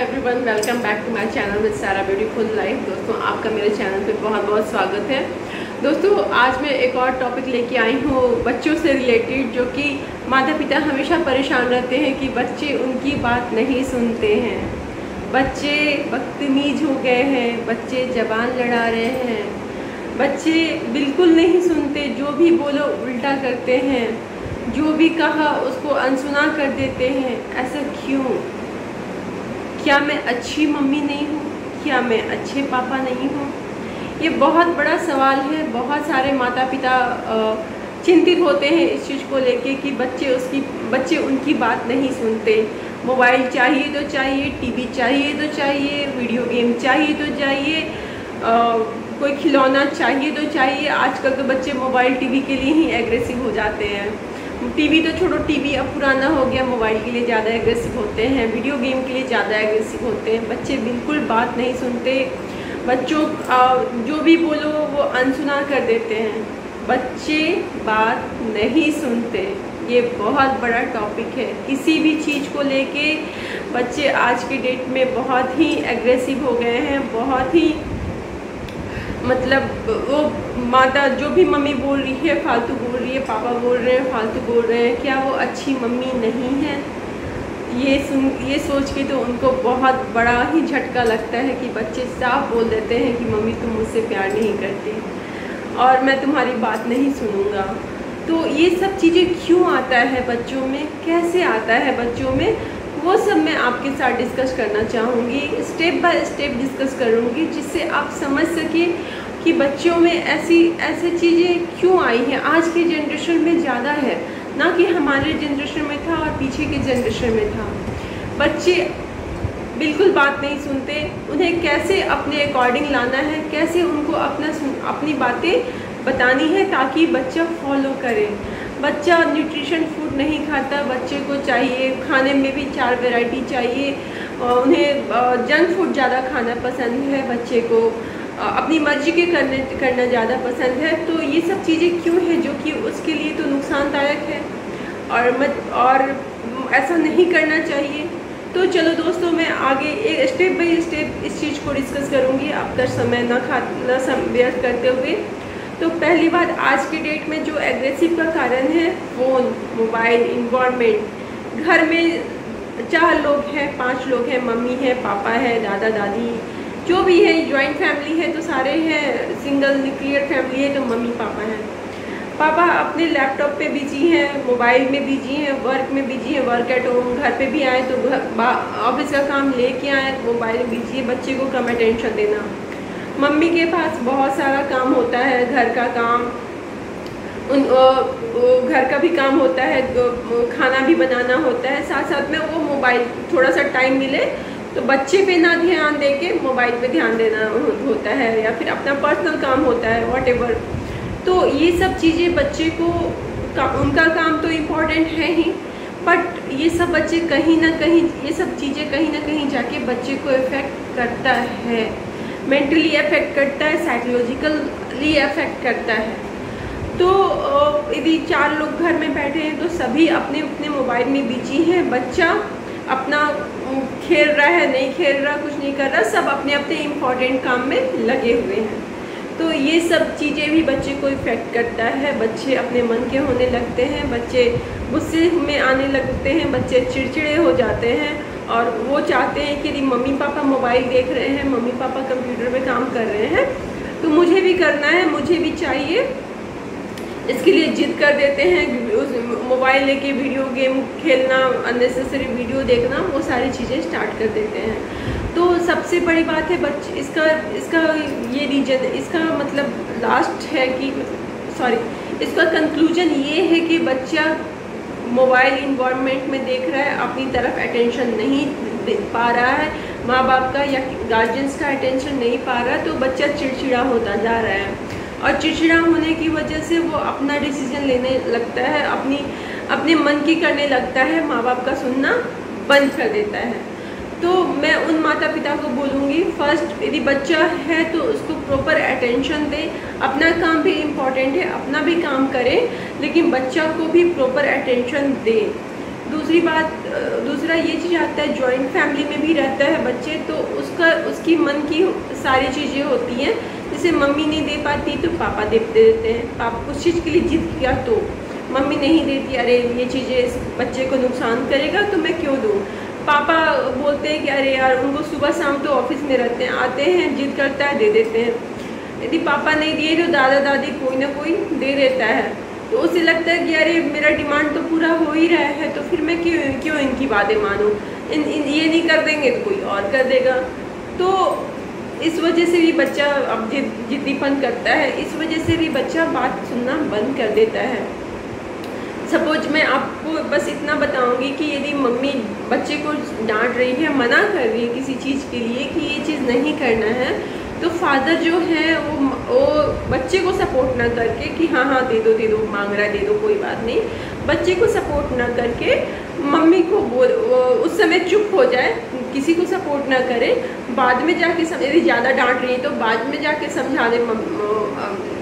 Everyone, welcome back to my channel with Sara beautiful life. दोस्तों, आपका मेरे channel पे बहुत बहुत स्वागत है। दोस्तों, आज मैं एक और टॉपिक लेके आई हूँ बच्चों से रिलेटेड, जो कि माता पिता हमेशा परेशान रहते हैं कि बच्चे उनकी बात नहीं सुनते हैं, बच्चे बदतमीज हो गए हैं, बच्चे ज़बान लड़ा रहे हैं, बच्चे बिल्कुल नहीं सुनते, जो भी बोलो उल्टा करते हैं, जो भी कहा उसको अनसुना कर देते हैं। ऐसा क्यों? क्या मैं अच्छी मम्मी नहीं हूँ? क्या मैं अच्छे पापा नहीं हूँ? ये बहुत बड़ा सवाल है। बहुत सारे माता पिता चिंतित होते हैं इस चीज़ को लेके कि बच्चे उनकी बात नहीं सुनते। मोबाइल चाहिए तो चाहिए, टीवी चाहिए तो चाहिए, वीडियो गेम चाहिए तो चाहिए, कोई खिलौना चाहिए तो चाहिए। आजकल तो बच्चे मोबाइल टीवी के लिए ही एग्रेसिव हो जाते हैं। टीवी तो छोड़ो, टीवी अब पुराना हो गया, मोबाइल के लिए ज़्यादा एग्रेसिव होते हैं, वीडियो गेम के लिए ज़्यादा एग्रेसिव होते हैं। बच्चे बिल्कुल बात नहीं सुनते, बच्चों जो भी बोलो वो अनसुना कर देते हैं। बच्चे बात नहीं सुनते, ये बहुत बड़ा टॉपिक है। किसी भी चीज़ को लेके बच्चे आज के डेट में बहुत ही एग्रेसिव हो गए हैं, बहुत ही मतलब वो माता जो भी मम्मी बोल रही है फालतू बोल रही है, पापा बोल रहे हैं फालतू बोल रहे हैं। क्या वो अच्छी मम्मी नहीं है? ये सोच के तो उनको बहुत बड़ा ही झटका लगता है कि बच्चे साफ बोल देते हैं कि मम्मी तुम मुझसे प्यार नहीं करती और मैं तुम्हारी बात नहीं सुनूंगा। तो ये सब चीज़ें क्यों आता है बच्चों में, कैसे आता है बच्चों में, वो सब मैं आपके साथ डिस्कस करना चाहूँगी। स्टेप बाय स्टेप डिस्कस करूँगी, जिससे आप समझ सकें कि बच्चों में ऐसी चीज़ें क्यों आई हैं। आज की जनरेशन में ज़्यादा है, ना कि हमारे जनरेशन में था और पीछे के जनरेशन में था। बच्चे बिल्कुल बात नहीं सुनते, उन्हें कैसे अपने अकॉर्डिंग लाना है, कैसे उनको अपनी बातें बतानी है ताकि बच्चा फॉलो करे। बच्चा न्यूट्रिशन फूड नहीं खाता, बच्चे को चाहिए खाने में भी 4 वैरायटी चाहिए, उन्हें जंक फूड ज़्यादा खाना पसंद है, बच्चे को अपनी मर्जी के करना ज़्यादा पसंद है। तो ये सब चीज़ें क्यों है जो कि उसके लिए तो नुकसानदायक है और ऐसा नहीं करना चाहिए। तो चलो दोस्तों, मैं आगे एक स्टेप बाय स्टेप इस चीज़ को डिस्कस करूँगी, आपका समय न व्यर्थ करते हुए। तो पहली बात, आज के डेट में जो एग्रेसिव का कारण है फ़ोन, मोबाइल, इन्वायरमेंट। घर में 4 लोग हैं, 5 लोग हैं, मम्मी है, पापा है, दादा दादी, जो भी है। जॉइंट फैमिली है तो सारे हैं, सिंगल न्यूक्लियर फैमिली है तो मम्मी पापा हैं। पापा अपने लैपटॉप पे बिजी हैं, मोबाइल में बिजी हैं, वर्क में बिजी हैं, वर्क एट होम। घर पे भी आए तो ऑफिस का काम लेके आए, मोबाइल में बिजी है, बच्चे को कम अटेंशन देना। मम्मी के पास बहुत सारा काम होता है, घर का काम, घर का भी काम होता है, खाना भी बनाना होता है, साथ साथ में वो मोबाइल, थोड़ा सा टाइम मिले तो बच्चे पे ना ध्यान दे के मोबाइल पे ध्यान देना होता है, या फिर अपना पर्सनल काम होता है, व्हाटएवर। तो ये सब चीज़ें बच्चे को उनका काम तो इम्पोर्टेंट है ही, बट ये सब बच्चे कहीं ना कहीं, ये सब चीज़ें कहीं ना कहीं जाके बच्चे को इफ़ेक्ट करता है, मेंटली अफेक्ट करता है, साइकोलॉजिकली अफेक्ट करता है। तो यदि 4 लोग घर में बैठे हैं तो सभी अपने अपने मोबाइल में बिजी हैं, बच्चा अपना खेल रहा है, नहीं खेल रहा, कुछ नहीं कर रहा, सब अपने अपने इम्पोर्टेंट काम में लगे हुए हैं। तो ये सब चीज़ें भी बच्चे को इफ़ेक्ट करता है। बच्चे अपने मन के होने लगते हैं, बच्चे गुस्से में आने लगते हैं, बच्चे चिड़चिड़े हो जाते हैं और वो चाहते हैं कि यदि मम्मी पापा मोबाइल देख रहे हैं, मम्मी पापा कंप्यूटर पे काम कर रहे हैं, तो मुझे भी करना है, मुझे भी चाहिए। इसके लिए जिद कर देते हैं, उस मोबाइल लेके वीडियो गेम खेलना, अननेसेसरी वीडियो देखना, वो सारी चीज़ें स्टार्ट कर देते हैं। तो सबसे बड़ी बात है बच्चे इसका ये रीजन, इसका मतलब लास्ट है कि इसका कंक्लूजन ये है कि बच्चा मोबाइल इन्वायरमेंट में देख रहा है, अपनी तरफ अटेंशन नहीं दे पा रहा है, माँ बाप का या गार्जियंस का अटेंशन नहीं पा रहा, तो बच्चा चिड़चिड़ा होता जा रहा है। और चिड़चिड़ा होने की वजह से वो अपना डिसीजन लेने लगता है, अपने मन की करने लगता है, माँ बाप का सुनना बंद कर देता है। तो मैं उन माता पिता को बोलूँगी, फर्स्ट यदि बच्चा है तो उसको प्रॉपर अटेंशन दें, अपना काम भी इम्पॉर्टेंट है, अपना भी काम करें, लेकिन बच्चा को भी प्रॉपर अटेंशन दें। दूसरी बात, दूसरा ये चीज़ आता है, जॉइंट फैमिली में भी रहता है बच्चे, तो उसकी मन की सारी चीज़ें होती हैं, जैसे मम्मी नहीं दे पाती तो पापा दे देते हैं। पापा कुछ चीज़ के लिए जिद किया तो मम्मी नहीं देती, अरे ये चीज़ें इस बच्चे को नुकसान करेगा तो मैं क्यों दूँ। पापा बोलते हैं कि अरे यार, उनको सुबह शाम तो ऑफिस में रहते हैं, आते हैं, जिद करता है, दे देते हैं। यदि पापा नहीं दिए तो दादा दादी कोई ना कोई दे देता है, तो उसे लगता है कि अरे मेरा डिमांड तो पूरा हो ही रहा है, तो फिर मैं क्यों इनकी बातें मानूं, ये नहीं कर देंगे तो कोई और कर देगा। तो इस वजह से भी बच्चा अब जिद्दीपन करता है, इस वजह से भी बच्चा बात सुनना बंद कर देता है। सपोज मैं आपको बस इतना बताऊंगी कि यदि मम्मी बच्चे को डांट रही है, मना कर रही है किसी चीज़ के लिए कि ये चीज़ नहीं करना है, तो फादर जो है वो बच्चे को सपोर्ट ना करके कि हाँ हाँ दे दो, मांग रहा है दे दो, कोई बात नहीं, बच्चे को सपोर्ट ना करके मम्मी को उस समय चुप हो जाए, किसी को सपोर्ट ना करे, बाद में जाके यदि ज़्यादा डांट रही है तो बाद में जाके समझा दे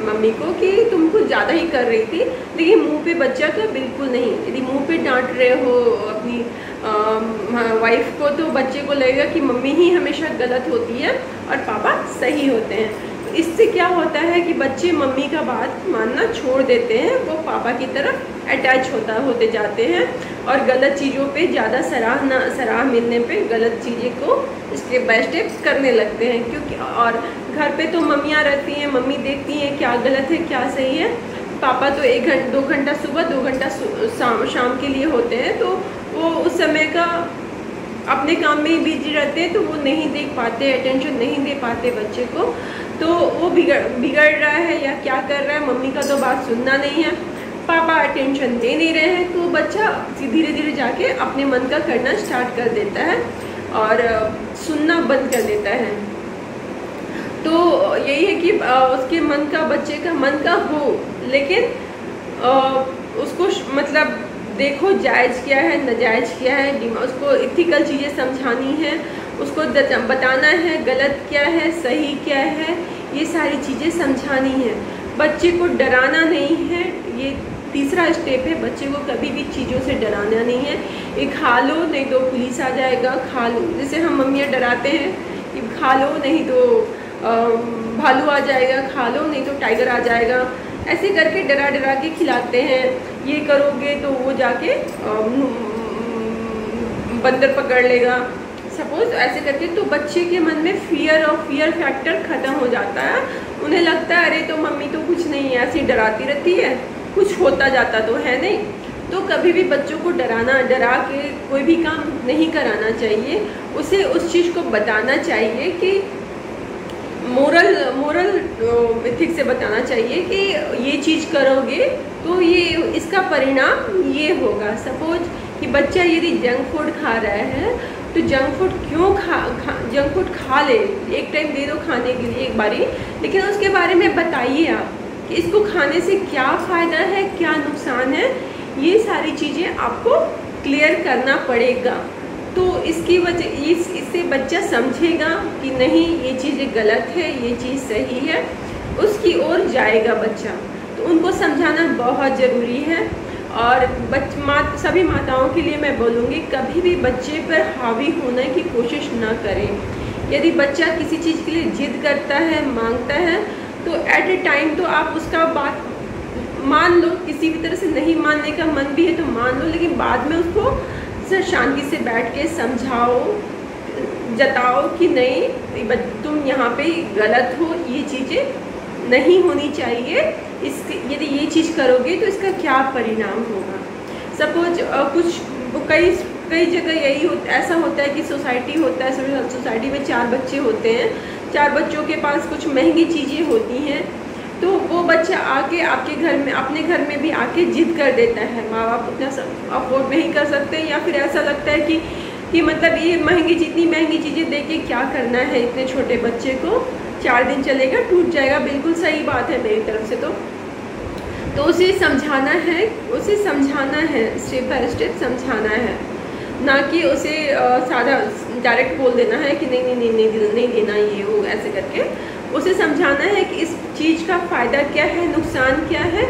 मम्मी को कि तुम कुछ ज़्यादा ही कर रही थी, लेकिन मुंह पे बच्चा तो बिल्कुल नहीं। यदि मुंह पे डांट रहे हो अपनी वाइफ को, तो बच्चे को लगेगा कि मम्मी ही हमेशा गलत होती है और पापा सही होते हैं। तो इससे क्या होता है कि बच्चे मम्मी का बात मानना छोड़ देते हैं, वो पापा की तरफ अटैच होते जाते हैं और गलत चीज़ों पे ज़्यादा सराह मिलने पे गलत चीज़ें को स्टेप बाय स्टेप करने लगते हैं। क्योंकि और घर पे तो मम्मियाँ रहती हैं, मम्मी देखती हैं क्या गलत है क्या सही है, पापा तो 2 घंटा सुबह 2 घंटा शाम के लिए होते हैं, तो वो उस समय का अपने काम में ही बिजी रहते हैं, तो वो नहीं देख पाते, अटेंशन नहीं दे पाते बच्चे को, तो वो बिगड़ रहा है या क्या कर रहा है, मम्मी का तो बात सुनना नहीं है, पापा अटेंशन दे नहीं रहे हैं, तो बच्चा धीरे धीरे जाके अपने मन का करना स्टार्ट कर देता है और सुनना बंद कर देता है। तो यही है कि उसके मन का, बच्चे का मन का हो, लेकिन उसको मतलब देखो जायज़ क्या है, नाजायज़ क्या है, उसको इथिकल चीज़ें समझानी है, उसको बताना है गलत क्या है सही क्या है, ये सारी चीज़ें समझानी है। बच्चे को डराना नहीं है, ये तीसरा स्टेप है, बच्चे को कभी भी चीज़ों से डराना नहीं है। ये खा लो नहीं तो पुलिस आ जाएगा, खा लो, जैसे हम मम्मियाँ डराते हैं कि खा लो नहीं तो भालू आ जाएगा, खा लो नहीं तो टाइगर आ जाएगा, ऐसे करके डरा के खिलाते हैं। ये करोगे तो वो जाके बंदर पकड़ लेगा, सपोज ऐसे करके, तो बच्चे के मन में फियर फैक्टर ख़त्म हो जाता है। उन्हें लगता है अरे तो मम्मी तो कुछ नहीं है, ऐसी डराती रहती है, कुछ होता जाता तो है नहीं। तो कभी भी बच्चों को डरा के कोई भी काम नहीं कराना चाहिए, उसे उस चीज़ को बताना चाहिए कि मोरल एथिक्स से बताना चाहिए कि ये चीज़ करोगे तो ये इसका परिणाम ये होगा। सपोज कि बच्चा यदि जंक फूड खा रहा है तो जंक फूड जंक फूड खा ले, एक टाइम दे दो खाने के लिए एक बारी, लेकिन उसके बारे में बताइए आप कि इसको खाने से क्या फ़ायदा है क्या नुकसान है, ये सारी चीज़ें आपको क्लियर करना पड़ेगा। तो इसकी वजह इससे बच्चा समझेगा कि नहीं ये चीज़ गलत है ये चीज़ सही है, उसकी ओर जाएगा बच्चा। तो उनको समझाना बहुत ज़रूरी है। और सभी माताओं के लिए मैं बोलूँगी कभी भी बच्चे पर हावी होने की कोशिश ना करें। यदि बच्चा किसी चीज़ के लिए जिद करता है मांगता है तो एट ए टाइम तो आप उसका बात मान लो, किसी भी तरह से नहीं मानने का मन भी है तो मान लो, लेकिन बाद में उसको शांति से बैठ के समझाओ, जताओ कि नहीं तुम यहाँ पे गलत हो, ये चीज़ें नहीं होनी चाहिए, यदि ये चीज़ करोगे तो इसका क्या परिणाम होगा। सपोज कई जगह ऐसा होता है कि सोसाइटी होता है, सोसाइटी में 4 बच्चे होते हैं, 4 बच्चों के पास कुछ महंगी चीज़ें होती हैं, तो वो बच्चा आके आपके घर में, अपने घर में भी आके जिद कर देता है, माँ बाप उतना अफोर्ड नहीं कर सकते, या फिर ऐसा लगता है कि मतलब ये जितनी महंगी चीज़ें दे के क्या करना है इतने छोटे बच्चे को, 4 दिन चलेगा टूट जाएगा। बिल्कुल सही बात है मेरी तरफ से। तो उसे समझाना है, स्टेप बाय स्टेप समझाना है, ना कि उसे सादा डायरेक्ट बोल देना है कि नहीं देना ये वो, ऐसे करके उसे समझाना है कि इस चीज़ का फ़ायदा क्या है, नुकसान क्या है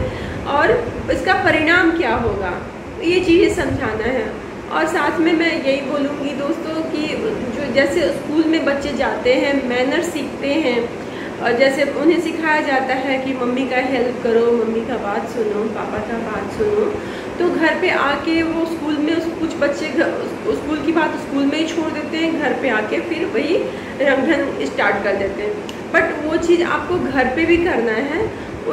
और इसका परिणाम क्या होगा, ये चीज़ें समझाना है। और साथ में मैं यही बोलूँगी दोस्तों कि जो जैसे स्कूल में बच्चे जाते हैं, मैनर सीखते हैं, और जैसे उन्हें सिखाया जाता है कि मम्मी का हेल्प करो, मम्मी का बात सुनो, पापा का बात सुनो, तो घर पे आके वो स्कूल में कुछ बच्चे स्कूल की बात स्कूल में ही छोड़ देते हैं, घर पे आके फिर वही रंगढंग स्टार्ट कर देते हैं। बट वो चीज़ आपको घर पे भी करना है।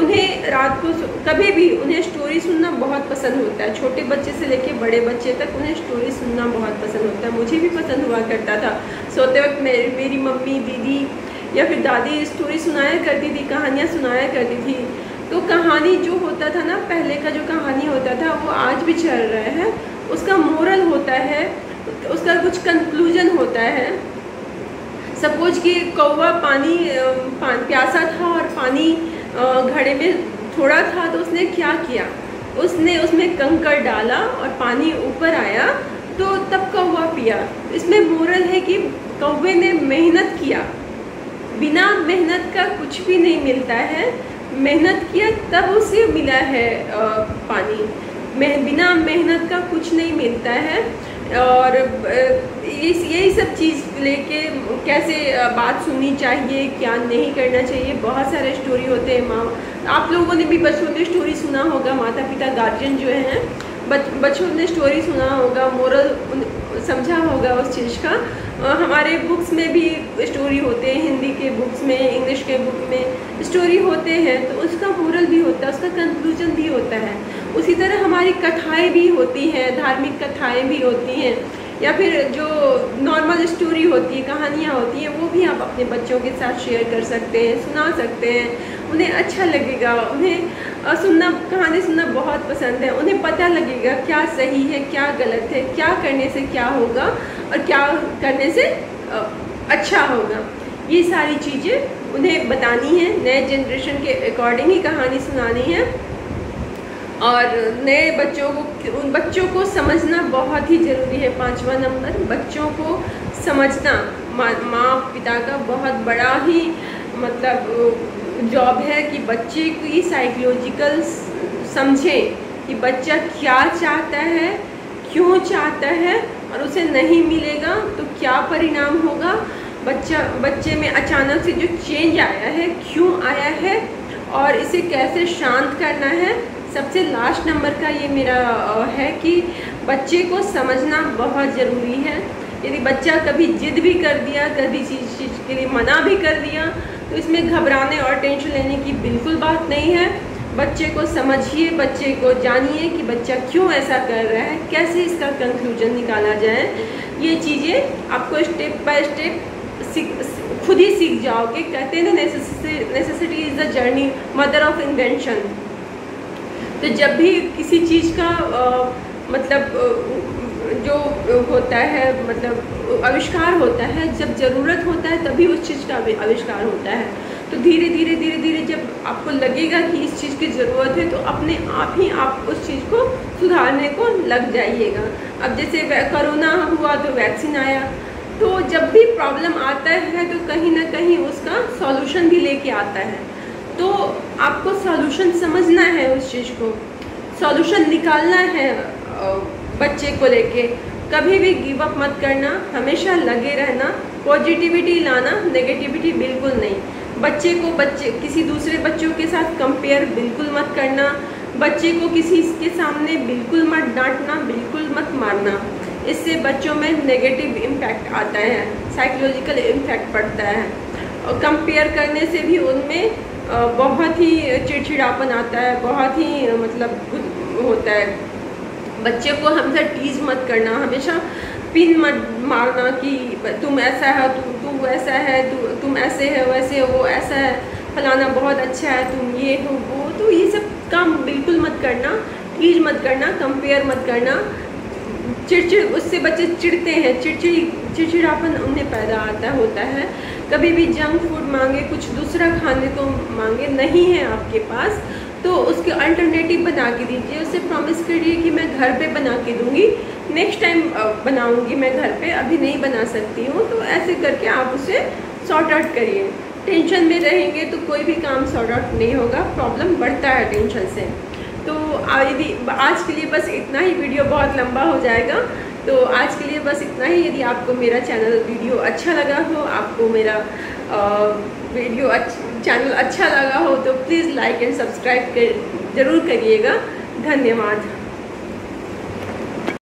उन्हें रात को कभी भी उन्हें स्टोरी सुनना बहुत पसंद होता है, छोटे बच्चे से लेके बड़े बच्चे तक उन्हें स्टोरी सुनना बहुत पसंद होता है। मुझे भी पसंद हुआ करता था। सोते वक्त मेरी मम्मी, दीदी या फिर दादी स्टोरी सुनाया करती थी, कहानियाँ सुनाया करती थी। तो कहानी जो होता था ना, पहले का जो कहानी होता था वो आज भी चल रहा है। उसका मोरल होता है, उसका कुछ कंक्लूजन होता है। सपोज कि कौवा प्यासा था और पानी घड़े में थोड़ा था, तो उसने क्या किया, उसने उसमें कंकड़ डाला और पानी ऊपर आया, तो तब कौवा पिया। इसमें मोरल है कि कौवे ने मेहनत किया, बिना मेहनत का कुछ भी नहीं मिलता है। मेहनत किया तब उसे मिला है पानी, बिना मेहनत का कुछ नहीं मिलता है। और यही सब चीज़ लेके कैसे बात सुननी चाहिए, क्या नहीं करना चाहिए, बहुत सारे स्टोरी होते हैं। आप लोगों ने भी बचपन में स्टोरी सुना होगा, माता पिता गार्जियन जो हैं बच्चों ने स्टोरी सुना होगा, मोरल समझा होगा उस चीज़ का। हमारे बुक्स में भी स्टोरी होते हैं, हिंदी के बुक्स में, इंग्लिश के बुक में स्टोरी होते हैं, तो उसका मोरल भी होता है, उसका कंक्लूजन भी होता है। उसी तरह हमारी कथाएं भी होती हैं, धार्मिक कथाएं भी होती हैं, या फिर जो नॉर्मल स्टोरी होती है, कहानियाँ होती हैं, वो भी आप अपने बच्चों के साथ शेयर कर सकते हैं, सुना सकते हैं। उन्हें अच्छा लगेगा, उन्हें कहानी सुनना बहुत पसंद है। उन्हें पता लगेगा क्या सही है, क्या गलत है, क्या करने से क्या होगा और क्या करने से अच्छा होगा। ये सारी चीज़ें उन्हें बतानी है, नए जनरेशन के अकॉर्डिंग ही कहानी सुनानी है। और नए उन बच्चों को समझना बहुत ही ज़रूरी है। 5वां नंबर, बच्चों को समझना माँ पिता का बहुत बड़ा ही मतलब जॉब है कि बच्चे की साइकोलॉजिकल समझें कि बच्चा क्या चाहता है, क्यों चाहता है, और उसे नहीं मिलेगा तो क्या परिणाम होगा। बच्चे में अचानक से जो चेंज आया है, क्यों आया है, और इसे कैसे शांत करना है। सबसे लास्ट नंबर का ये मेरा है कि बच्चे को समझना बहुत ज़रूरी है। यदि बच्चा कभी जिद भी कर दिया, कभी चीज़ के लिए मना भी कर दिया, तो इसमें घबराने और टेंशन लेने की बिल्कुल बात नहीं है। बच्चे को समझिए, बच्चे को जानिए कि बच्चा क्यों ऐसा कर रहा है, कैसे इसका कंक्लूजन निकाला जाए। ये चीज़ें आपको स्टेप बाय स्टेप खुद ही सीख जाओगे। कहते हैं ना, necessity is the journey mother of invention. तो जब भी किसी चीज़ का जो होता है, मतलब आविष्कार होता है, जब ज़रूरत होता है तभी उस चीज़ का आविष्कार होता है। तो धीरे धीरे जब आपको लगेगा कि इस चीज़ की ज़रूरत है, तो अपने आप ही आप उस चीज़ को सुधारने को लग जाइएगा। अब जैसे कोरोना हुआ तो वैक्सीन आया, तो जब भी प्रॉब्लम आता है तो कहीं ना कहीं उसका सॉल्यूशन भी लेके आता है। तो आपको सॉल्यूशन समझना है, उस चीज़ को सॉल्यूशन निकालना है। बच्चे को लेके कभी भी गिव अप मत करना, हमेशा लगे रहना, पॉजिटिविटी लाना, नेगेटिविटी बिल्कुल नहीं। किसी दूसरे बच्चों के साथ कंपेयर बिल्कुल मत करना। बच्चे को किसी के सामने बिल्कुल मत डांटना, बिल्कुल मत मारना। इससे बच्चों में नेगेटिव इम्पैक्ट आता है, साइकोलॉजिकल इम्पैक्ट पड़ता है। और कंपेयर करने से भी उनमें बहुत ही चिड़चिड़ापन आता है, बहुत ही मतलब होता है। बच्चे को हमेशा टीज मत करना, हमेशा पिन मत मारना कि तुम ऐसा है, तू वैसा है, तुम ऐसे है, वैसे वो ऐसा है, फलाना बहुत अच्छा है, तुम ये हो वो। तो ये सब काम बिल्कुल मत करना, टीज मत करना, कंपेयर मत करना। उससे बच्चे चिढ़ते हैं, चिड़चिड़ापन उन्हें पैदा होता है। कभी भी जंक फूड मांगे, कुछ दूसरा खाने को मांगे, नहीं है आपके पास, तो उसके अल्टरनेटिव बना के दीजिए। उससे प्रॉमिस करिए कि मैं घर पे बना के दूंगी, नेक्स्ट टाइम बनाऊंगी मैं घर पे, अभी नहीं बना सकती हूँ। तो ऐसे करके आप उसे सॉर्ट आउट करिए। टेंशन में रहेंगे तो कोई भी काम सॉर्ट आउट नहीं होगा, प्रॉब्लम बढ़ता है टेंशन से। तो यदि आज के लिए बस इतना ही, वीडियो बहुत लंबा हो जाएगा। तो आज के लिए बस इतना ही। यदि आपको मेरा वीडियो अच्छा लगा हो, आपको मेरा चैनल अच्छा लगा हो तो प्लीज़ लाइक एंड सब्सक्राइब ज़रूर करिएगा। धन्यवाद।